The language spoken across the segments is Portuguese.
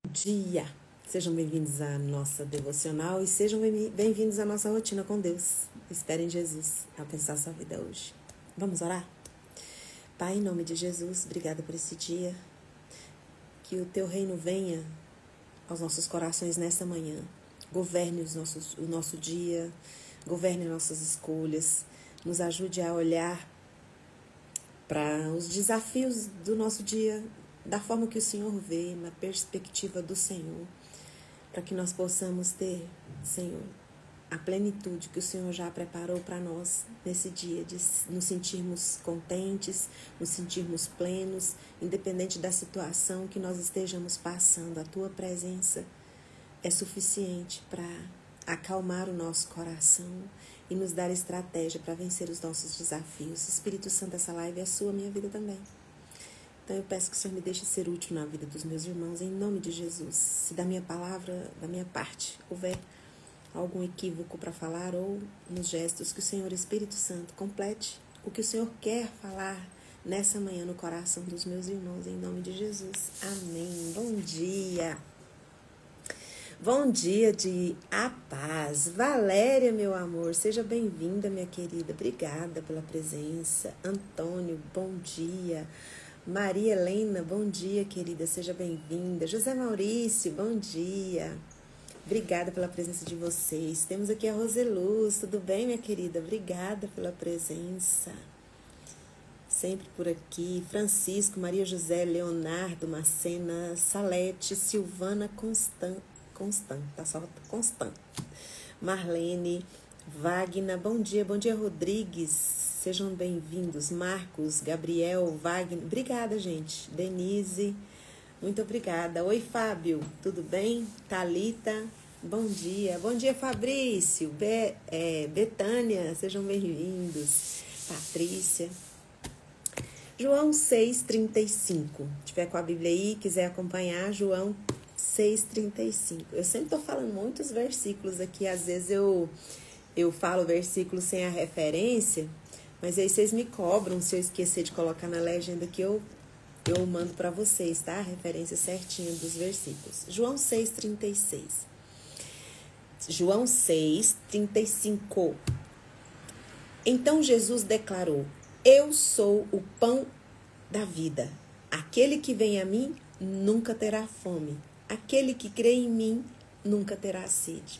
Dia! Sejam bem-vindos à nossa devocional e sejam bem-vindos à nossa rotina com Deus. Espere em Jesus alcançar sua vida hoje. Vamos orar? Pai, em nome de Jesus, obrigada por esse dia. Que o teu reino venha aos nossos corações nesta manhã. Governe o nosso dia, governe nossas escolhas, nos ajude a olhar para os desafios do nosso dia da forma que o Senhor vê, na perspectiva do Senhor, para que nós possamos ter, Senhor, a plenitude que o Senhor já preparou para nós nesse dia, de nos sentirmos contentes, nos sentirmos plenos, independente da situação que nós estejamos passando. A Tua presença é suficiente para acalmar o nosso coração e nos dar estratégia para vencer os nossos desafios. Espírito Santo, essa live é sua, minha vida também. Então eu peço que o Senhor me deixe ser útil na vida dos meus irmãos, em nome de Jesus. Se da minha palavra, da minha parte, houver algum equívoco para falar ou nos gestos, que o Senhor Espírito Santo complete o que o Senhor quer falar nessa manhã no coração dos meus irmãos, em nome de Jesus. Amém. Bom dia. Bom dia de A Paz. Valéria, meu amor, seja bem-vinda, minha querida. Obrigada pela presença. Antônio, bom dia. Maria Helena, bom dia, querida, seja bem-vinda. José Maurício, bom dia. Obrigada pela presença de vocês. Temos aqui a Roseluz, tudo bem, minha querida? Obrigada pela presença. Sempre por aqui. Francisco, Maria José, Leonardo, Macena, Salete, Silvana, Constant, tá só Constant. Marlene, Wagner, bom dia, Rodrigues. Sejam bem-vindos. Marcos, Gabriel, Wagner. Obrigada, gente. Denise, muito obrigada. Oi, Fábio, tudo bem? Thalita, bom dia. Bom dia, Fabrício. Betânia, sejam bem-vindos. Patrícia. João 6,35. Se tiver com a Bíblia aí, quiser acompanhar, João 6,35. Eu sempre estou falando muitos versículos aqui. Às vezes eu falo versículo sem a referência, mas aí vocês me cobram se eu esquecer de colocar na legenda que eu mando para vocês, tá? A referência certinha dos versículos. João 6,36. João 6,35. Então Jesus declarou: Eu sou o pão da vida. Aquele que vem a mim nunca terá fome. Aquele que crê em mim nunca terá sede.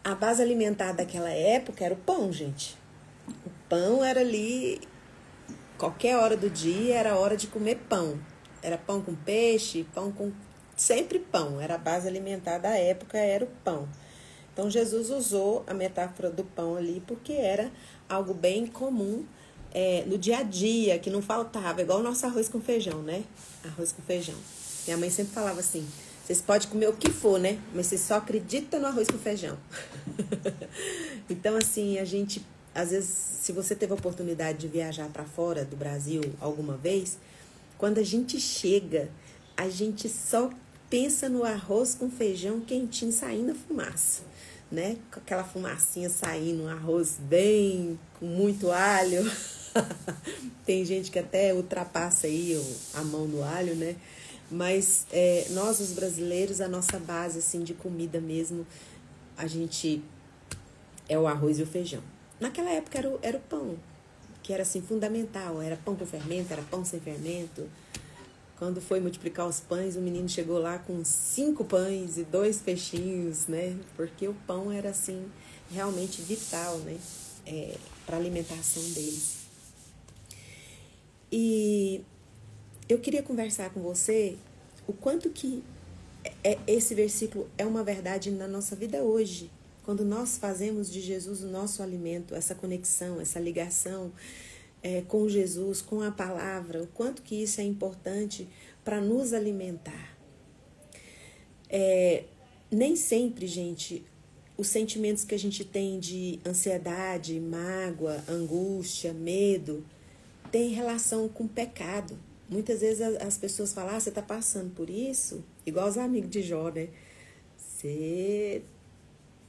A base alimentar daquela época era o pão, gente. O pão era ali, qualquer hora do dia era hora de comer pão. Era pão com peixe, sempre pão. Era a base alimentar da época, era o pão. Então Jesus usou a metáfora do pão ali porque era algo bem comum no dia a dia, que não faltava. Igual o nosso arroz com feijão, né? Arroz com feijão. Minha mãe sempre falava assim: vocês podem comer o que for, né? Mas vocês só acreditam no arroz com feijão. Então, assim, a gente, às vezes, se você teve a oportunidade de viajar para fora do Brasil alguma vez, quando a gente chega, a gente só pensa no arroz com feijão quentinho saindo a fumaça, né? Com aquela fumacinha saindo, um arroz bem, com muito alho. Tem gente que até ultrapassa aí a mão no alho, né? Mas nós, os brasileiros, a nossa base assim, de comida mesmo, a gente é o arroz e o feijão. Naquela época era o pão, que era assim fundamental. Era pão com fermento, era pão sem fermento. Quando foi multiplicar os pães, o menino chegou lá com 5 pães e 2 peixinhos, né? Porque o pão era assim realmente vital, né? Para a alimentação deles. E eu queria conversar com você o quanto que esse versículo é uma verdade na nossa vida hoje. Quando nós fazemos de Jesus o nosso alimento, essa conexão, essa ligação com Jesus, com a palavra, o quanto que isso é importante para nos alimentar. Nem sempre, gente, os sentimentos que a gente tem de ansiedade, mágoa, angústia, medo, tem relação com pecado. Muitas vezes as pessoas falam: você está passando por isso? Igual os amigos de Jó, né? Você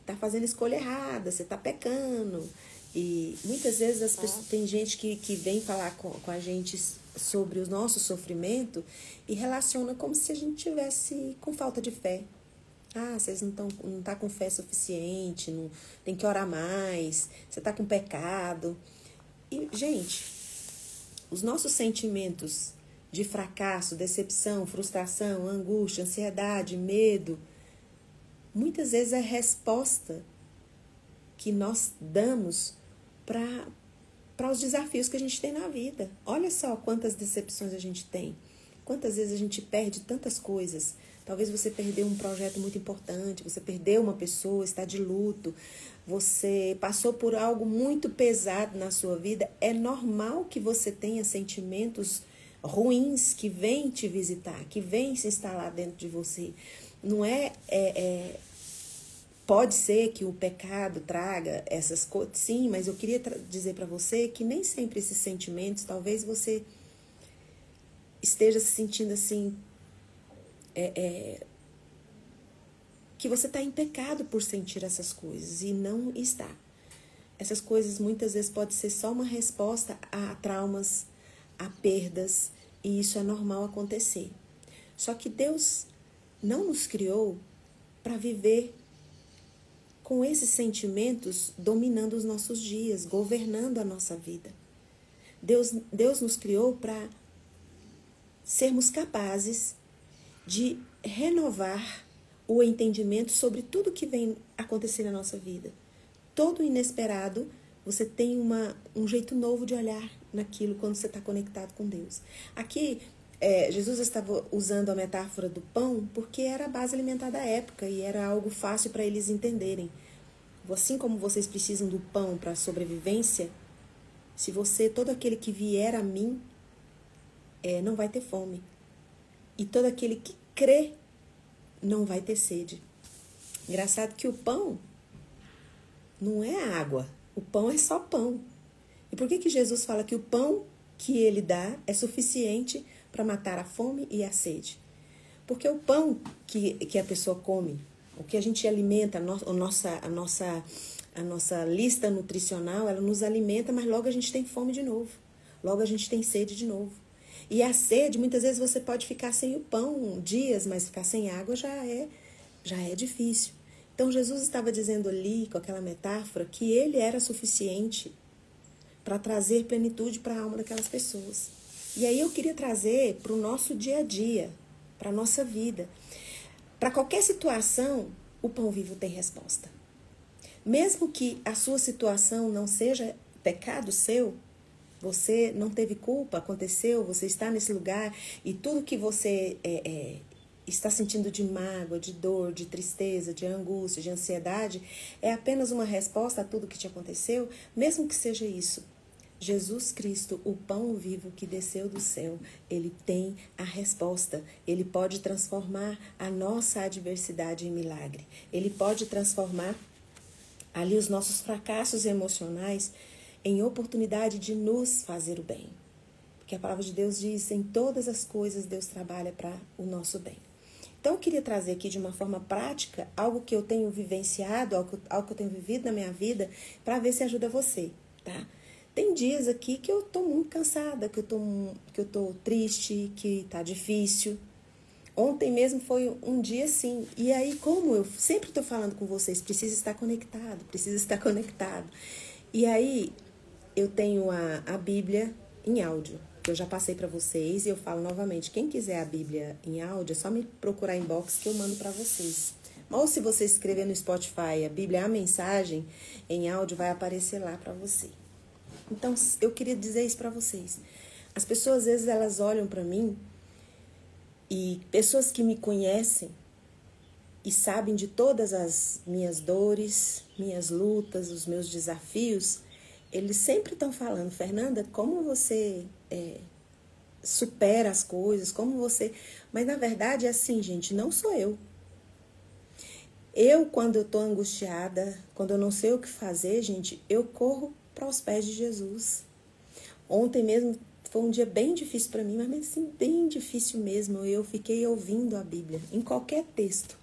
está fazendo escolha errada, você está pecando. E muitas vezes as pessoas, tem gente que vem falar com a gente sobre o nosso sofrimento e relaciona como se a gente tivesse com falta de fé. Ah, vocês não tá com fé suficiente, não tem que orar mais, você tá com pecado. E, gente, os nossos sentimentos de fracasso, decepção, frustração, angústia, ansiedade, medo, muitas vezes é a resposta que nós damos para os desafios que a gente tem na vida. Olha só quantas decepções a gente tem. Quantas vezes a gente perde tantas coisas. Talvez você perdeu um projeto muito importante, você perdeu uma pessoa, está de luto, você passou por algo muito pesado na sua vida. É normal que você tenha sentimentos ruins que vêm te visitar, que vêm se instalar dentro de você. Não pode ser que o pecado traga essas coisas, sim, mas eu queria dizer para você que nem sempre esses sentimentos, talvez você esteja se sentindo assim, que você está em pecado por sentir essas coisas, e não está. Essas coisas muitas vezes podem ser só uma resposta a traumas, a perdas, e isso é normal acontecer. Só que Deus não nos criou para viver com esses sentimentos dominando os nossos dias, governando a nossa vida. Deus nos criou para sermos capazes de renovar o entendimento sobre tudo que vem acontecer na nossa vida. Todo inesperado, você tem um jeito novo de olhar naquilo quando você está conectado com Deus. Aqui, Jesus estava usando a metáfora do pão porque era a base alimentar da época e era algo fácil para eles entenderem. Assim como vocês precisam do pão para a sobrevivência, todo aquele que vier a mim, não vai ter fome. E todo aquele que crê não vai ter sede. Engraçado que o pão não é água. O pão é só pão. E por que Jesus fala que o pão que ele dá é suficiente para matar a fome e a sede? Porque o pão que a pessoa come, o que a gente alimenta, a nossa lista nutricional, ela nos alimenta, mas logo a gente tem fome de novo. Logo a gente tem sede de novo. E a sede, muitas vezes você pode ficar sem o pão dias, mas ficar sem água já é difícil. Então Jesus estava dizendo ali, com aquela metáfora, que ele era suficiente para trazer plenitude para a alma daquelas pessoas. E aí eu queria trazer para o nosso dia a dia, para a nossa vida. Para qualquer situação, o pão vivo tem resposta. Mesmo que a sua situação não seja pecado seu, você não teve culpa, aconteceu, você está nesse lugar e tudo que você está sentindo de mágoa, de dor, de tristeza, de angústia, de ansiedade, é apenas uma resposta a tudo que te aconteceu, mesmo que seja isso. Jesus Cristo, o pão vivo que desceu do céu, ele tem a resposta. Ele pode transformar a nossa adversidade em milagre. Ele pode transformar ali os nossos fracassos emocionais em oportunidade de nos fazer o bem. Porque a palavra de Deus diz, em todas as coisas Deus trabalha para o nosso bem. Então eu queria trazer aqui de uma forma prática algo que eu tenho vivenciado, algo que eu tenho vivido na minha vida, para ver se ajuda você, tá? Tem dias aqui que eu tô muito cansada, que eu tô triste, que tá difícil. Ontem mesmo foi um dia assim. E aí, como eu sempre tô falando com vocês, precisa estar conectado. E aí, eu tenho a Bíblia em áudio, que eu já passei para vocês, e eu falo novamente, quem quiser a Bíblia em áudio, é só me procurar inbox que eu mando para vocês. Ou se você escrever no Spotify a Bíblia, a mensagem em áudio vai aparecer lá para você. Então, eu queria dizer isso para vocês. As pessoas, às vezes, elas olham para mim e pessoas que me conhecem e sabem de todas as minhas dores, minhas lutas, os meus desafios, eles sempre estão falando, Fernanda, como você supera as coisas, como você... Mas, na verdade, é assim, gente, não sou eu. Eu, quando eu estou angustiada, quando eu não sei o que fazer, gente, eu corro para os pés de Jesus. Ontem mesmo foi um dia bem difícil para mim, mas assim, bem difícil mesmo. Eu fiquei ouvindo a Bíblia, em qualquer texto.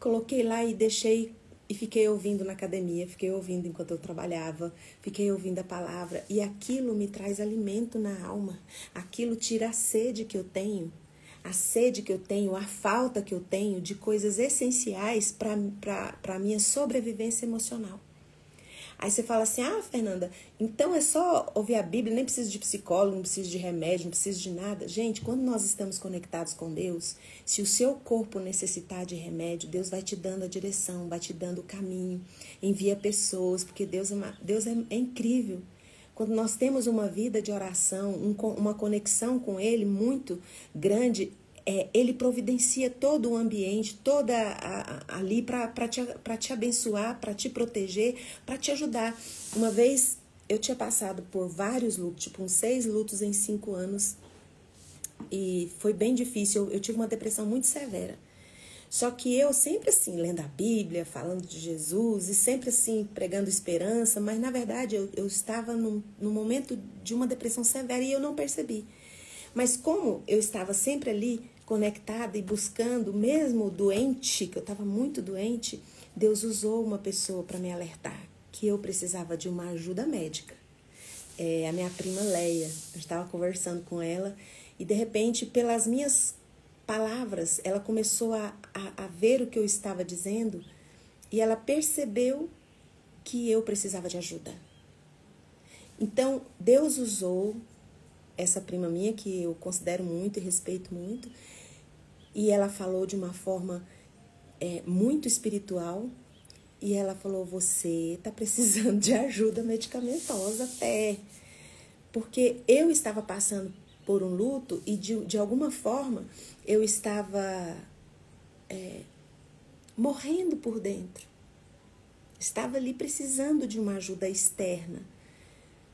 Coloquei lá e deixei E fiquei ouvindo na academia, fiquei ouvindo enquanto eu trabalhava, fiquei ouvindo a palavra. E aquilo me traz alimento na alma. Aquilo tira a sede que eu tenho. A sede que eu tenho, a falta que eu tenho de coisas essenciais para a minha sobrevivência emocional. Aí você fala assim, Fernanda, então é só ouvir a Bíblia, nem precisa de psicólogo, não precisa de remédio, não precisa de nada. Gente, quando nós estamos conectados com Deus, se o seu corpo necessitar de remédio, Deus vai te dando a direção, vai te dando o caminho, envia pessoas, porque Deus é incrível. Quando nós temos uma vida de oração, uma conexão com Ele muito grande, Ele providencia todo o ambiente, toda ali para te abençoar, para te proteger, para te ajudar. Uma vez eu tinha passado por vários lutos, tipo uns 6 lutos em 5 anos, e foi bem difícil. Eu tive uma depressão muito severa. Só que eu sempre assim, lendo a Bíblia, falando de Jesus, e sempre assim, pregando esperança, mas na verdade eu estava num momento de uma depressão severa e eu não percebi. Mas como eu estava sempre ali, conectada e buscando, mesmo doente, que eu estava muito doente, Deus usou uma pessoa para me alertar que eu precisava de uma ajuda médica. A minha prima Leia, eu estava conversando com ela e de repente, pelas minhas palavras, ela começou a ver o que eu estava dizendo e ela percebeu que eu precisava de ajuda. Então, Deus usou essa prima minha, que eu considero muito e respeito muito, e ela falou de uma forma muito espiritual, e ela falou, você está precisando de ajuda medicamentosa até, porque eu estava passando por um luto e de alguma forma eu estava morrendo por dentro. Estava ali precisando de uma ajuda externa.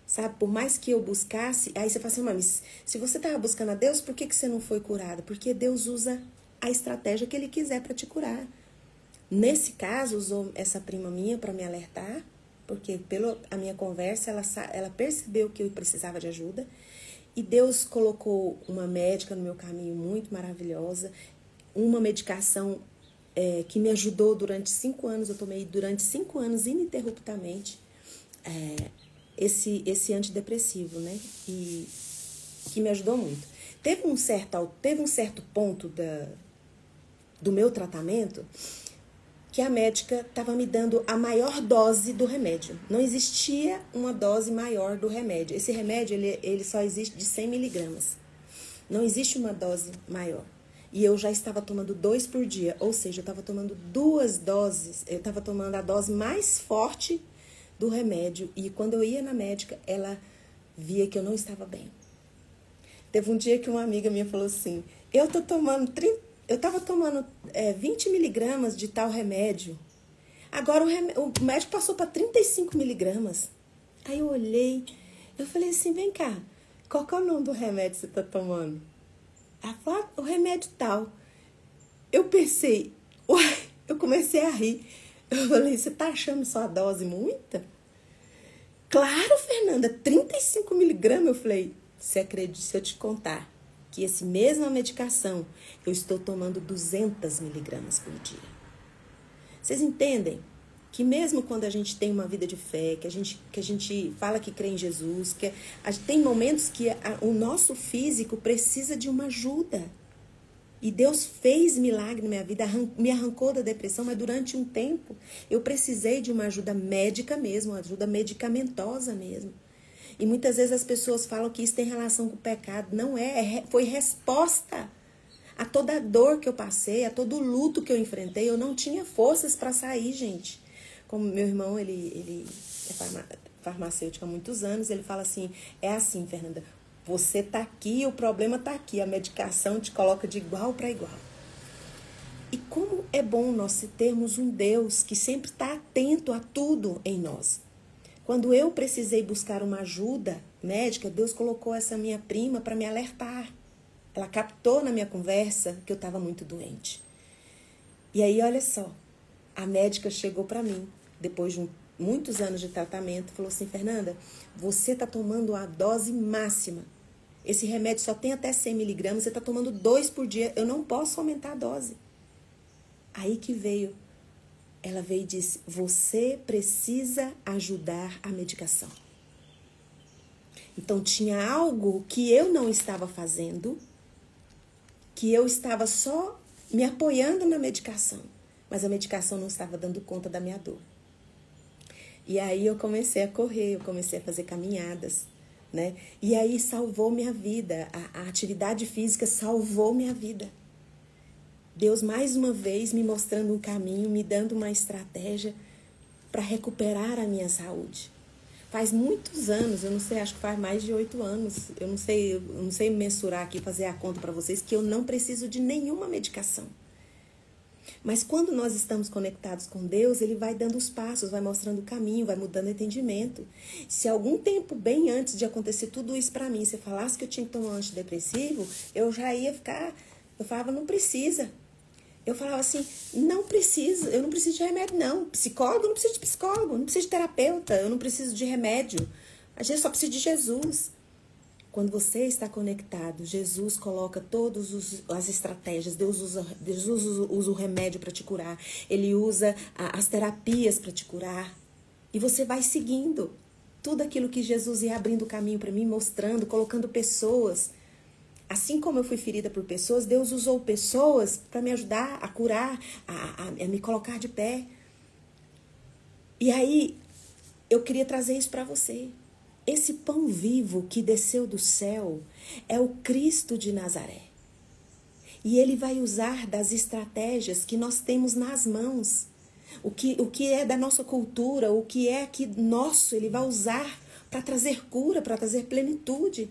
Sabe, por mais que eu buscasse, aí você fala assim, mas se você estava buscando a Deus, por que você não foi curada? Porque Deus usa a estratégia que Ele quiser para te curar. Nesse caso, usou essa prima minha para me alertar, porque pela a minha conversa, ela percebeu que eu precisava de ajuda. E Deus colocou uma médica no meu caminho muito maravilhosa, uma medicação que me ajudou durante 5 anos, eu tomei durante 5 anos ininterruptamente esse antidepressivo, né? E que me ajudou muito. Teve um certo ponto do meu tratamento que a médica estava me dando a maior dose do remédio. Não existia uma dose maior do remédio. Esse remédio, ele só existe de 100 miligramas. Não existe uma dose maior. E eu já estava tomando 2 por dia. Ou seja, eu estava tomando 2 doses. Eu estava tomando a dose mais forte do remédio. E quando eu ia na médica, ela via que eu não estava bem. Teve um dia que uma amiga minha falou assim, eu estava tomando 20 miligramas de tal remédio. Agora o médico passou para 35 miligramas. Aí eu olhei, eu falei assim, vem cá, qual que é o nome do remédio que você está tomando? Ela falou, o remédio tal. Eu pensei, uai, eu comecei a rir. Eu falei, você tá achando só a dose muita? Claro, Fernanda, 35 miligramas. Eu falei, você acredita se eu te contar que essa mesma medicação eu estou tomando 200 miligramas por dia. Vocês entendem que mesmo quando a gente tem uma vida de fé, que a gente fala que crê em Jesus, tem momentos que o nosso físico precisa de uma ajuda. E Deus fez milagre na minha vida, me arrancou da depressão, mas durante um tempo eu precisei de uma ajuda médica mesmo, uma ajuda medicamentosa mesmo. E muitas vezes as pessoas falam que isso tem relação com o pecado. Não foi resposta a toda a dor que eu passei, a todo o luto que eu enfrentei. Eu não tinha forças para sair, gente. Como meu irmão, ele é farmacêutico há muitos anos, ele fala assim, é assim, Fernanda, você tá aqui, o problema tá aqui, a medicação te coloca de igual para igual. E como é bom nós termos um Deus que sempre está atento a tudo em nós. Quando eu precisei buscar uma ajuda médica, Deus colocou essa minha prima para me alertar. Ela captou na minha conversa que eu estava muito doente. E aí, olha só, a médica chegou para mim, depois de muitos anos de tratamento, falou assim, Fernanda, você está tomando a dose máxima. Esse remédio só tem até 100 miligramas, você está tomando 2 por dia, eu não posso aumentar a dose. Aí que veio ela veio e disse: você precisa ajudar a medicação. Então tinha algo que eu não estava fazendo, que eu estava só me apoiando na medicação, mas a medicação não estava dando conta da minha dor. E aí eu comecei a correr, eu comecei a fazer caminhadas, né? E aí salvou minha vida, a atividade física salvou minha vida. Deus mais uma vez me mostrando um caminho, me dando uma estratégia para recuperar a minha saúde. Faz muitos anos, eu não sei, acho que faz mais de 8 anos, eu não sei mensurar aqui, fazer a conta para vocês, que eu não preciso de nenhuma medicação. Mas quando nós estamos conectados com Deus, Ele vai dando os passos, vai mostrando o caminho, vai mudando o entendimento. Se algum tempo bem antes de acontecer tudo isso para mim, você falasse que eu tinha que tomar um antidepressivo, eu já ia ficar, eu falava, não precisa. Eu falava assim, não preciso, eu não preciso de remédio, não. Psicólogo, eu não preciso de psicólogo, eu não preciso de terapeuta, eu não preciso de remédio. A gente só precisa de Jesus. Quando você está conectado, Jesus coloca todas as estratégias, Deus usa o remédio para te curar, Ele usa as terapias para te curar. E você vai seguindo tudo aquilo que Jesus ia abrindo o caminho para mim, mostrando, colocando pessoas. Assim como eu fui ferida por pessoas, Deus usou pessoas para me ajudar a curar, a me colocar de pé. E aí, eu queria trazer isso para você. Esse pão vivo que desceu do céu é o Cristo de Nazaré. E Ele vai usar das estratégias que nós temos nas mãos. O que é da nossa cultura, o que é aqui nosso, Ele vai usar para trazer cura, para trazer plenitude.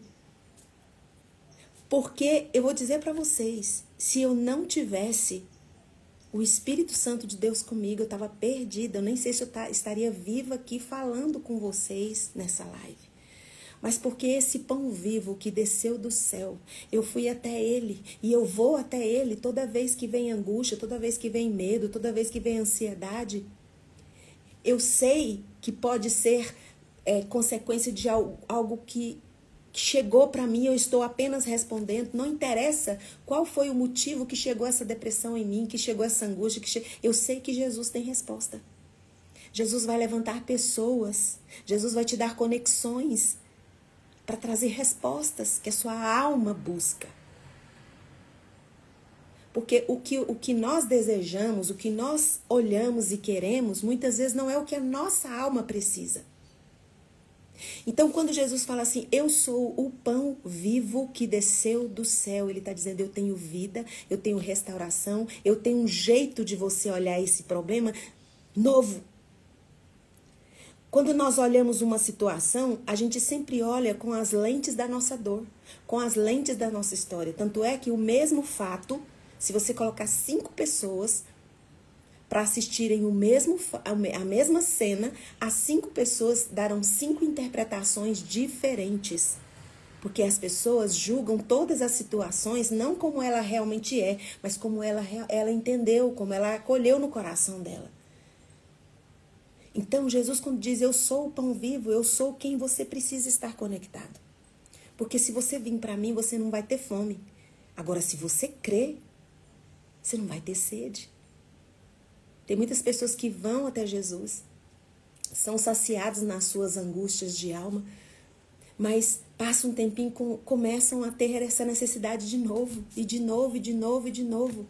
Porque eu vou dizer para vocês, se eu não tivesse o Espírito Santo de Deus comigo, eu estava perdida. Eu nem sei se eu estaria viva aqui falando com vocês nessa live. Mas porque esse pão vivo que desceu do céu, eu fui até Ele. E eu vou até Ele toda vez que vem angústia, toda vez que vem medo, toda vez que vem ansiedade. Eu sei que pode ser consequência de algo que chegou para mim, eu estou apenas respondendo. Não interessa qual foi o motivo que chegou essa depressão em mim, que chegou essa angústia. Eu sei que Jesus tem resposta. Jesus vai levantar pessoas. Jesus vai te dar conexões para trazer respostas que a sua alma busca. Porque o que nós desejamos, o que nós olhamos e queremos, muitas vezes não é o que a nossa alma precisa. Então, quando Jesus fala assim, eu sou o pão vivo que desceu do céu, Ele está dizendo, eu tenho vida, eu tenho restauração, eu tenho um jeito de você olhar esse problema novo. Quando nós olhamos uma situação, a gente sempre olha com as lentes da nossa dor, com as lentes da nossa história. Tanto é que o mesmo fato, se você colocar 5 pessoas para assistirem a mesma cena, as 5 pessoas darão 5 interpretações diferentes. Porque as pessoas julgam todas as situações não como ela realmente é, mas como ela entendeu, como ela acolheu no coração dela. Então, Jesus, quando diz, eu sou o pão vivo, eu sou quem você precisa estar conectado. Porque se você vir para mim, você não vai ter fome. Agora, se você crê, você não vai ter sede. Tem muitas pessoas que vão até Jesus, são saciados nas suas angústias de alma, mas passa um tempinho, começam a ter essa necessidade de novo, e de novo, e de novo, e de novo.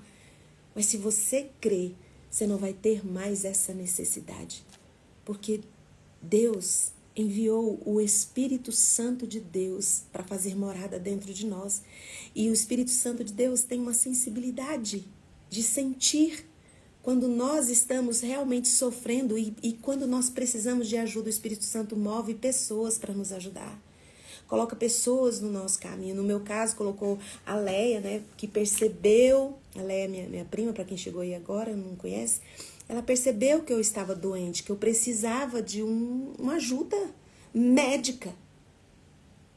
Mas se você crê, você não vai ter mais essa necessidade. Porque Deus enviou o Espírito Santo de Deus para fazer morada dentro de nós. E o Espírito Santo de Deus tem uma sensibilidade de sentir quando nós estamos realmente sofrendo e quando nós precisamos de ajuda. O Espírito Santo move pessoas para nos ajudar. Coloca pessoas no nosso caminho. No meu caso, colocou a Leia, né, que percebeu, a Leia é minha prima, para quem chegou aí agora, não conhece, ela percebeu que eu estava doente, que eu precisava de uma ajuda médica.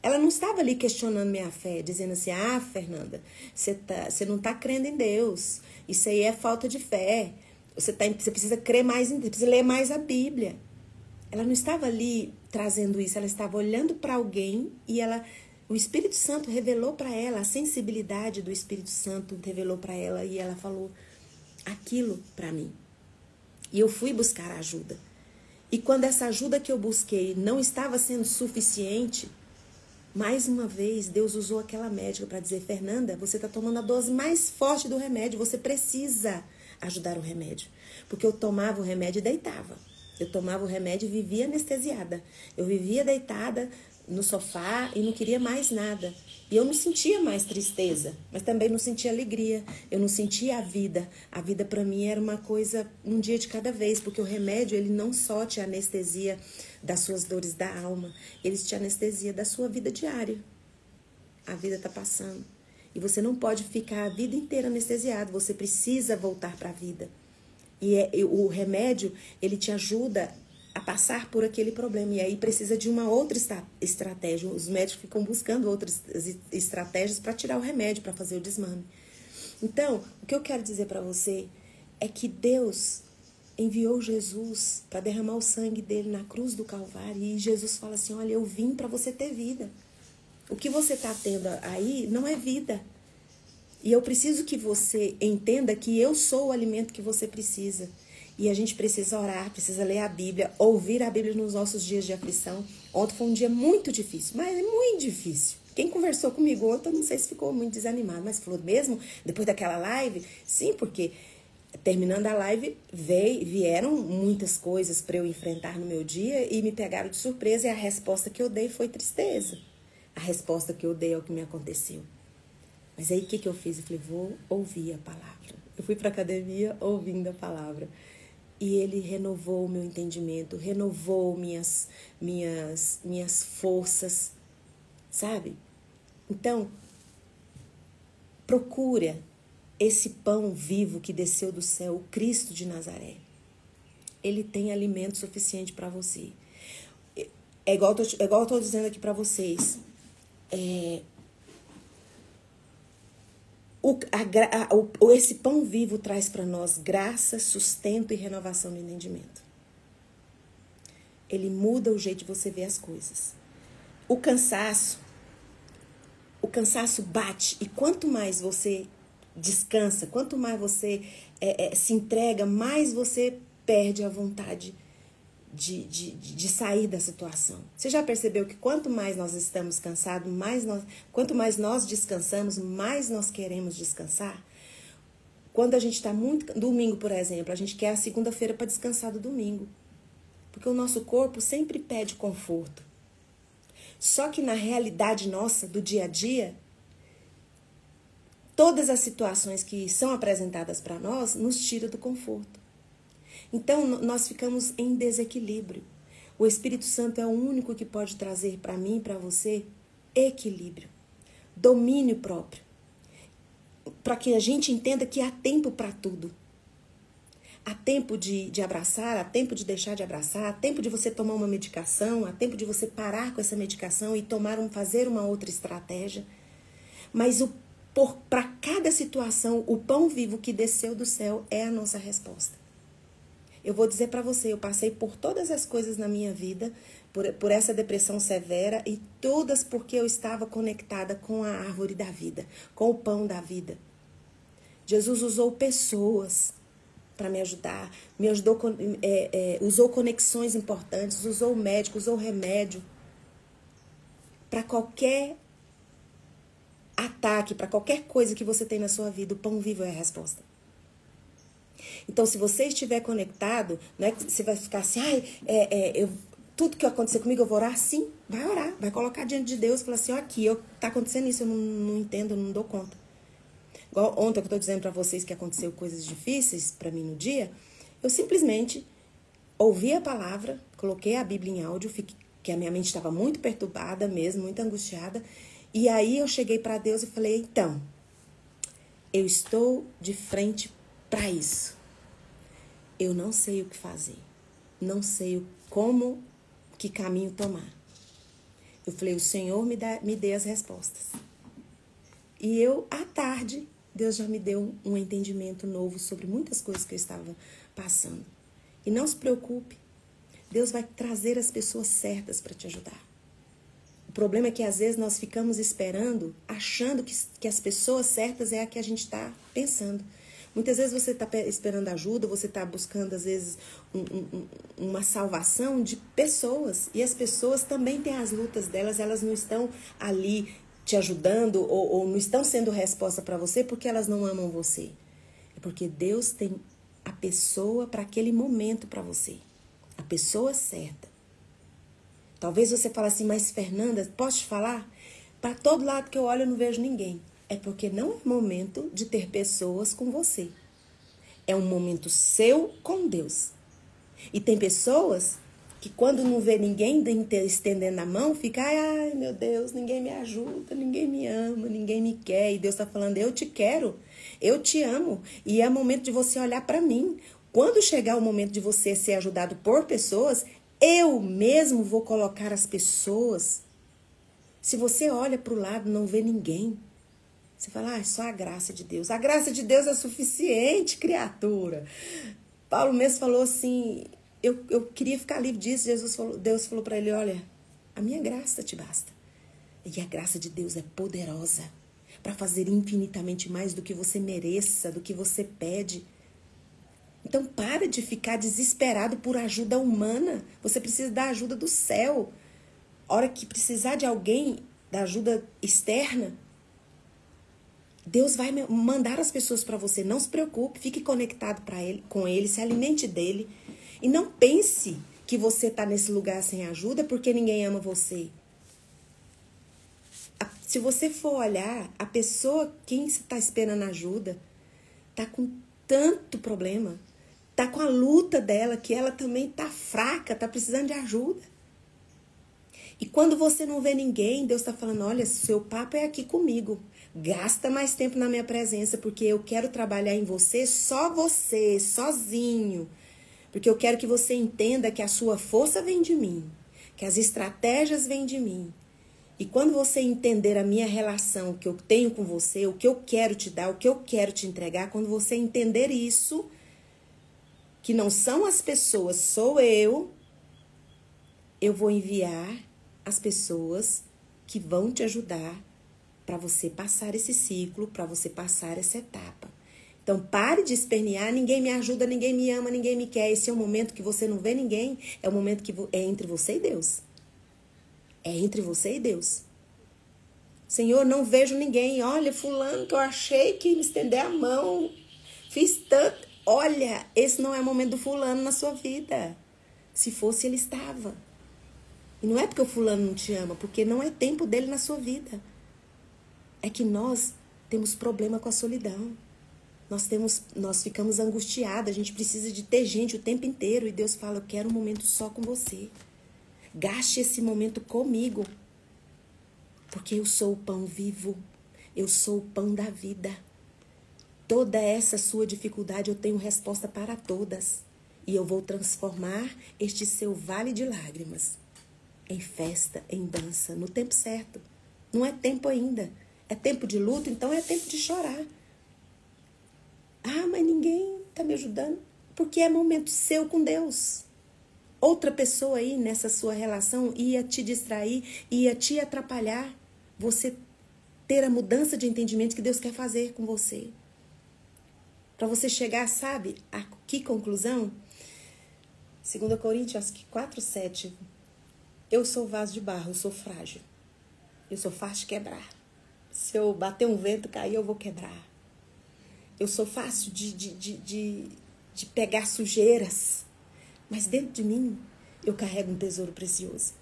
Ela não estava ali questionando minha fé, dizendo assim, Fernanda, você não está crendo em Deus, isso aí é falta de fé, você precisa crer mais em Deus, precisa ler mais a Bíblia. Ela não estava ali trazendo isso, ela estava olhando para alguém e o Espírito Santo revelou para ela, a sensibilidade do Espírito Santo revelou para ela e ela falou aquilo para mim. E eu fui buscar ajuda. E quando essa ajuda que eu busquei não estava sendo suficiente, mais uma vez, Deus usou aquela médica para dizer, Fernanda, você está tomando a dose mais forte do remédio, você precisa ajudar o remédio. Porque eu tomava o remédio e deitava. Eu tomava o remédio e vivia anestesiada. Eu vivia deitada no sofá e não queria mais nada. E eu não sentia mais tristeza, mas também não sentia alegria. Eu não sentia a vida. A vida para mim era uma coisa, um dia de cada vez, porque o remédio, ele não só te anestesia das suas dores da alma, ele te anestesia da sua vida diária. A vida está passando. E você não pode ficar a vida inteira anestesiado, você precisa voltar para a vida. E o remédio, ele te ajuda a passar por aquele problema. E aí precisa de uma outra estratégia. Os médicos ficam buscando outras estratégias para tirar o remédio, para fazer o desmame. Então, o que eu quero dizer para você é que Deus enviou Jesus para derramar o sangue dele na cruz do Calvário. E Jesus fala assim, olha, eu vim para você ter vida. O que você está tendo aí não é vida. E eu preciso que você entenda que eu sou o alimento que você precisa. E a gente precisa orar, precisa ler a Bíblia, ouvir a Bíblia nos nossos dias de aflição. Ontem foi um dia muito difícil, mas é muito difícil. Quem conversou comigo ontem, eu não sei se ficou muito desanimado, mas falou mesmo, depois daquela live, sim, porque terminando a live, vieram muitas coisas para eu enfrentar no meu dia e me pegaram de surpresa e a resposta que eu dei foi tristeza. A resposta que eu dei ao que me aconteceu. Mas aí o que eu fiz? Eu falei, vou ouvir a palavra. Eu fui para a academia ouvindo a palavra. E ele renovou o meu entendimento, renovou minhas forças, sabe? Então, procura esse pão vivo que desceu do céu, o Cristo de Nazaré. Ele tem alimento suficiente para você. É igual eu estou dizendo aqui para vocês. Esse pão vivo traz para nós graça, sustento e renovação do entendimento. Ele muda o jeito de você ver as coisas. O cansaço bate, e quanto mais você descansa, quanto mais você se entrega, mais você perde a vontade de sair da situação. Você já percebeu que quanto mais nós estamos cansados, quanto mais nós descansamos, mais nós queremos descansar? Quando a gente está muito... Domingo, por exemplo, a gente quer a segunda-feira para descansar do domingo. Porque o nosso corpo sempre pede conforto. Só que na realidade nossa, do dia a dia, todas as situações que são apresentadas para nós nos tiram do conforto. Então, nós ficamos em desequilíbrio. O Espírito Santo é o único que pode trazer para mim e para você equilíbrio, domínio próprio, para que a gente entenda que há tempo para tudo. Há tempo de abraçar, há tempo de deixar de abraçar, há tempo de você tomar uma medicação, há tempo de você parar com essa medicação e fazer uma outra estratégia. Mas para cada situação, o pão vivo que desceu do céu é a nossa resposta. Eu vou dizer para você, eu passei por todas as coisas na minha vida, por essa depressão severa, e todas porque eu estava conectada com a árvore da vida, com o pão da vida. Jesus usou pessoas para me ajudar, usou conexões importantes, usou médico, usou remédio. Para qualquer ataque, para qualquer coisa que você tem na sua vida, o pão vivo é a resposta. Então, se você estiver conectado, não é que você vai ficar assim, tudo que acontecer comigo eu vou orar? Sim, vai orar, vai colocar diante de Deus e falar assim, tá acontecendo isso, eu não entendo, eu não dou conta. Igual ontem que eu tô dizendo para vocês que aconteceu coisas difíceis para mim no dia, eu simplesmente ouvi a palavra, coloquei a Bíblia em áudio, que a minha mente estava muito perturbada mesmo, muito angustiada, e aí eu cheguei para Deus e falei, então, eu estou de frente para isso. Eu não sei o que fazer. Não sei que caminho tomar. Eu falei, o Senhor me dê as respostas. E à tarde, Deus já me deu um entendimento novo sobre muitas coisas que eu estava passando. E não se preocupe. Deus vai trazer as pessoas certas para te ajudar. O problema é que às vezes nós ficamos esperando, achando que as pessoas certas é a que a gente está pensando. Muitas vezes você está esperando ajuda, você está buscando, às vezes, uma salvação de pessoas. E as pessoas também têm as lutas delas, elas não estão ali te ajudando ou não estão sendo resposta para você porque elas não amam você. É porque Deus tem a pessoa para aquele momento para você. A pessoa certa. Talvez você fale assim, mas Fernanda, posso te falar? Para todo lado que eu olho eu não vejo ninguém. É porque não é momento de ter pessoas com você. É um momento seu com Deus. E tem pessoas que quando não vê ninguém estendendo a mão, fica, ai meu Deus, ninguém me ajuda, ninguém me ama, ninguém me quer. E Deus está falando, eu te quero, eu te amo. E é momento de você olhar para mim. Quando chegar o momento de você ser ajudado por pessoas, eu mesmo vou colocar as pessoas. Se você olha para o lado e não vê ninguém, você fala, é só a graça de Deus. A graça de Deus é suficiente, criatura. Paulo mesmo falou assim, eu queria ficar livre disso. Deus falou para ele, olha, a minha graça te basta. E a graça de Deus é poderosa para fazer infinitamente mais do que você mereça, do que você pede. Então, para de ficar desesperado por ajuda humana. Você precisa da ajuda do céu. A hora que precisar de alguém, da ajuda externa, Deus vai mandar as pessoas para você. Não se preocupe, fique conectado com Ele, se alimente dEle. E não pense que você está nesse lugar sem ajuda porque ninguém ama você. Se você for olhar, a pessoa, quem está esperando ajuda, está com tanto problema. Está com a luta dela, que ela também está fraca, está precisando de ajuda. E quando você não vê ninguém, Deus está falando, olha, seu papo é aqui comigo. Gasta mais tempo na minha presença, porque eu quero trabalhar em você, sozinho. Porque eu quero que você entenda que a sua força vem de mim, que as estratégias vêm de mim. E quando você entender a minha relação que eu tenho com você, o que eu quero te dar, o que eu quero te entregar, quando você entender isso, que não são as pessoas, sou eu vou enviar as pessoas que vão te ajudar para você passar esse ciclo, para você passar essa etapa. Então, pare de espernear, ninguém me ajuda, ninguém me ama, ninguém me quer. Esse é o momento que você não vê ninguém, é o momento que é entre você e Deus. É entre você e Deus. Senhor, não vejo ninguém. Olha, fulano que eu achei que me estender a mão. Fiz tanto. Olha, esse não é o momento do fulano na sua vida. Se fosse, ele estava. E não é porque o fulano não te ama, porque não é tempo dele na sua vida. É que nós temos problema com a solidão. Nós ficamos angustiados, a gente precisa de ter gente o tempo inteiro. E Deus fala, eu quero um momento só com você. Gaste esse momento comigo. Porque eu sou o pão vivo. Eu sou o pão da vida. Toda essa sua dificuldade eu tenho resposta para todas. E eu vou transformar este seu vale de lágrimas em festa, em dança, no tempo certo. Não é tempo ainda. É tempo de luto, então é tempo de chorar. Ah, mas ninguém está me ajudando. Porque é momento seu com Deus. Outra pessoa aí nessa sua relação ia te distrair, ia te atrapalhar. Você ter a mudança de entendimento que Deus quer fazer com você. Para você chegar, sabe, a que conclusão? 2 Coríntios 4:7. Eu sou vaso de barro, eu sou frágil. Eu sou fácil de quebrar. Se eu bater um vento, cair, eu vou quebrar. Eu sou fácil de pegar sujeiras. Mas dentro de mim, eu carrego um tesouro precioso.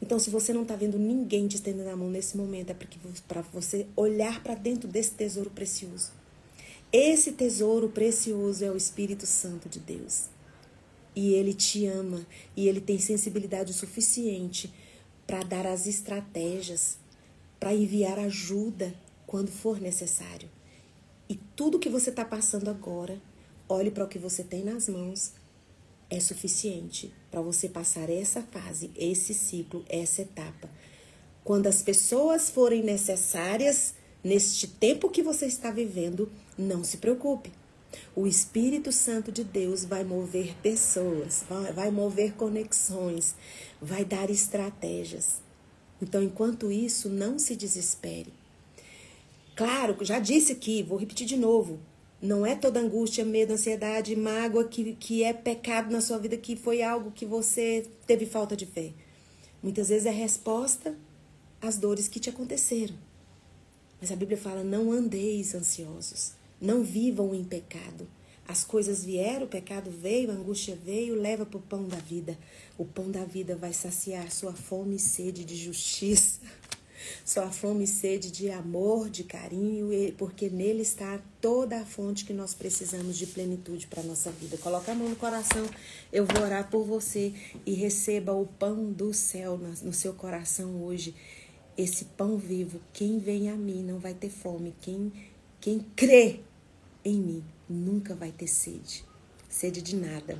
Então, se você não está vendo ninguém te estendendo a mão nesse momento, é para você olhar para dentro desse tesouro precioso. Esse tesouro precioso é o Espírito Santo de Deus. E Ele te ama. E Ele tem sensibilidade suficiente para dar as estratégias, para enviar ajuda quando for necessário. E tudo que você está passando agora, olhe para o que você tem nas mãos, é suficiente para você passar essa fase, esse ciclo, essa etapa. Quando as pessoas forem necessárias, neste tempo que você está vivendo, não se preocupe. O Espírito Santo de Deus vai mover pessoas, vai mover conexões, vai dar estratégias. Então, enquanto isso, não se desespere. Claro, já disse aqui, vou repetir de novo. Não é toda angústia, medo, ansiedade, mágoa que é pecado na sua vida, que foi algo que você teve falta de fé. Muitas vezes é resposta às dores que te aconteceram. Mas a Bíblia fala, não andeis ansiosos, não vivam em pecado. As coisas vieram, o pecado veio, a angústia veio, leva para o pão da vida. O pão da vida vai saciar sua fome e sede de justiça, sua fome e sede de amor, de carinho, porque nele está toda a fonte que nós precisamos de plenitude para a nossa vida. Coloca a mão no coração, eu vou orar por você e receba o pão do céu no seu coração hoje. Esse pão vivo, quem vem a mim não vai ter fome, quem crê em mim nunca vai ter sede. Sede de nada,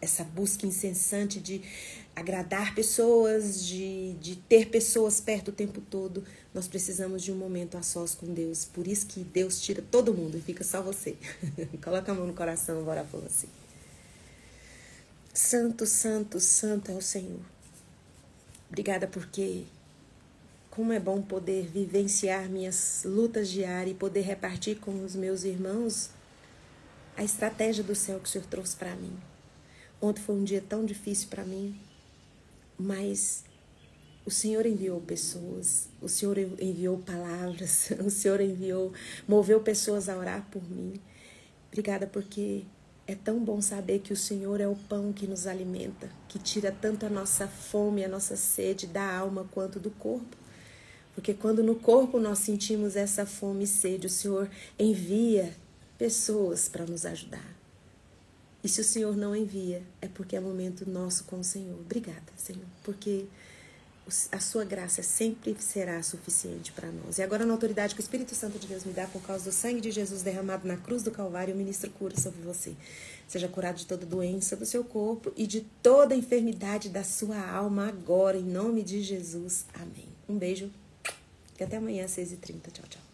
essa busca incessante de agradar pessoas, de ter pessoas perto o tempo todo. Nós precisamos de um momento a sós com Deus. Por isso que Deus tira todo mundo e fica só você. Coloca a mão no coração, vou orar por você. Santo, santo, santo é o Senhor. Obrigada porque como é bom poder vivenciar minhas lutas diárias e poder repartir com os meus irmãos a estratégia do céu que o Senhor trouxe para mim. Ontem foi um dia tão difícil para mim, mas o Senhor enviou pessoas, o Senhor enviou palavras, o Senhor moveu pessoas a orar por mim. Obrigada porque é tão bom saber que o Senhor é o pão que nos alimenta, que tira tanto a nossa fome, a nossa sede da alma quanto do corpo. Porque quando no corpo nós sentimos essa fome e sede, o Senhor envia pessoas para nos ajudar. E se o Senhor não envia, é porque é momento nosso com o Senhor. Obrigada, Senhor, porque a sua graça sempre será suficiente para nós. E agora, na autoridade que o Espírito Santo de Deus me dá por causa do sangue de Jesus derramado na cruz do Calvário, eu ministro cura sobre você. Seja curado de toda doença do seu corpo e de toda enfermidade da sua alma agora, em nome de Jesus. Amém. Um beijo e até amanhã às 6h30. Tchau, tchau.